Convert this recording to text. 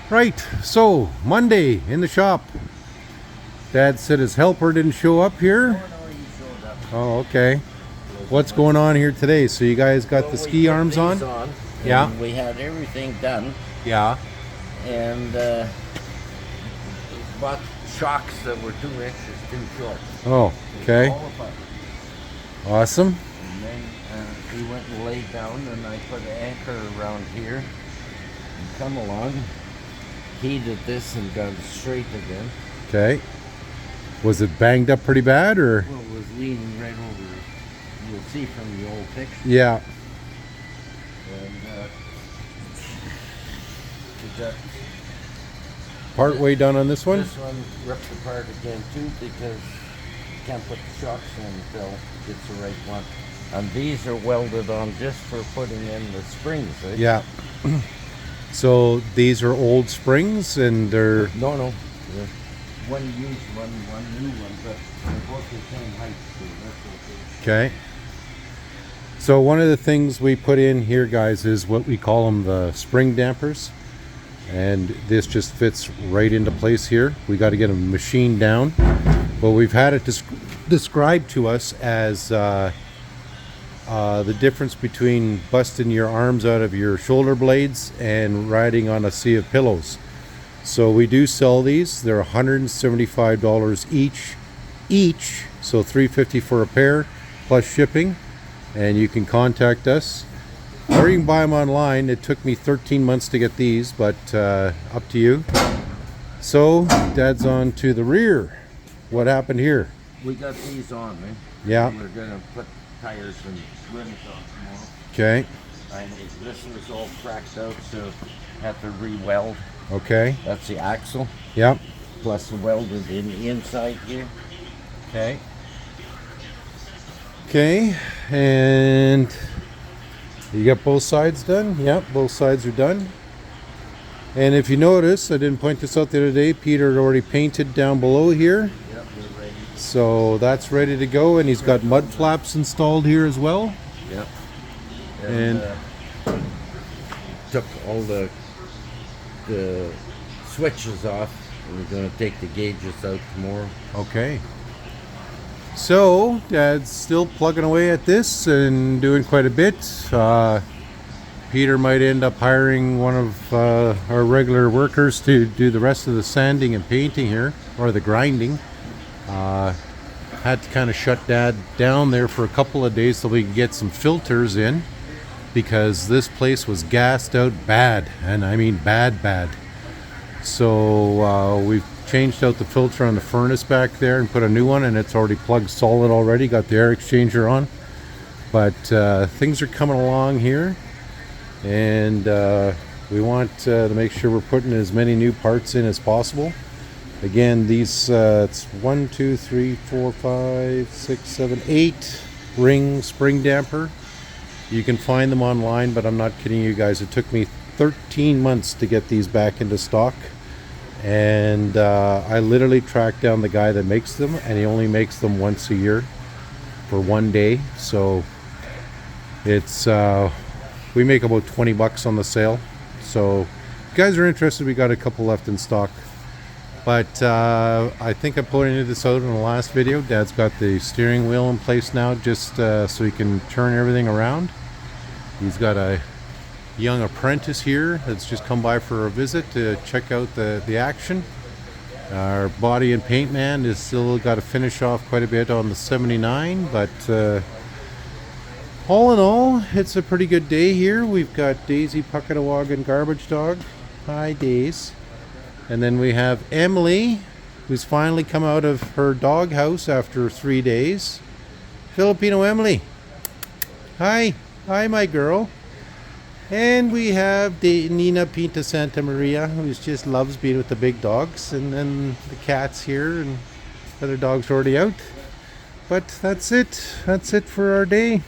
Right, so Monday in the shop. Dad said his helper didn't show up here. No, he showed up. Oh, okay. What's going on here today? So you guys got the ski arms on? Yeah. We had everything done, Yeah. and bought shocks that were 2 inches too short. Oh, okay. All apart. Awesome. And then he went and laid down, and I put an anchor around here and come along, heated this and got it straight again. Okay. Was it banged up pretty bad or? Well, it was leaning right over. You'll see from the old picture. Yeah. And we got Part way done on this one? this one ripped apart again too because you can't put the shocks in until it's the right one. And these are welded on just for putting in the springs. Eh? Yeah. So these are old springs and they're... No. Yeah. One used one new one, but they're both the same height. So that's Okay. So one of the things we put in here, guys, is what we call them the spring dampers. And this just fits right into place here. We got to get them machined down. But we've had it described to us as the difference between busting your arms out of your shoulder blades and riding on a sea of pillows. So we do sell these. They're $175 each. So $350 for a pair plus shipping. And you can contact us. Or you can buy them online. It took me 13 months to get these, but up to you. So, Dad's on to the rear. What happened here? We got these on, man. Yeah. We're gonna put tires and rims on tomorrow. Okay. And this was all cracked out, so had to re-weld. Okay. That's the axle, Yep. plus welded in the inside here. Okay. Okay. And you got both sides done? Yep, both sides are done. And if you notice, I didn't point this out the other day, Peter had already painted down below here. Yep, we're ready. So that's ready to go, and he's got mud flaps installed here as well. Yep. And took all the switches off. We're gonna take the gauges out tomorrow. okay. So Dad's still plugging away at this and doing quite a bit. Peter might end up hiring one of our regular workers to do the rest of the sanding and painting here, or the grinding. Had to kind of shut Dad down there for a couple of days so we could get some filters in, because this place was gassed out bad, and I mean bad. So we've changed out the filter on the furnace back there and put a new one, and it's already plugged solid already, got the air exchanger on. But things are coming along here, and we want to make sure we're putting as many new parts in as possible. Again, these it's 1, 2, 3, 4, 5, 6, 7, 8 ring spring damper. You can find them online, but I'm not kidding you guys, it took me 13 months to get these back into stock. And I literally tracked down the guy that makes them, and he only makes them once a year for one day. So it's we make about 20 bucks on the sale. So if you guys are interested, we got a couple left in stock. But I think I pointed this out in the last video. Dad's got the steering wheel in place now, just so he can turn everything around. He's got a young apprentice here that's just come by for a visit to check out the action. Our body and paint man is still got to finish off quite a bit on the 79, but all in all, it's a pretty good day here. We've got Daisy Puckatawagan Garbage Dog. Hi, Daisy. And then we have Emily, who's finally come out of her dog house after 3 days. Filipino Emily. Hi, my girl. And we have Nina Pinta Santa Maria, who just loves being with the big dogs. And then the cat's here, and the other dog's already out. But that's it. That's it for our day.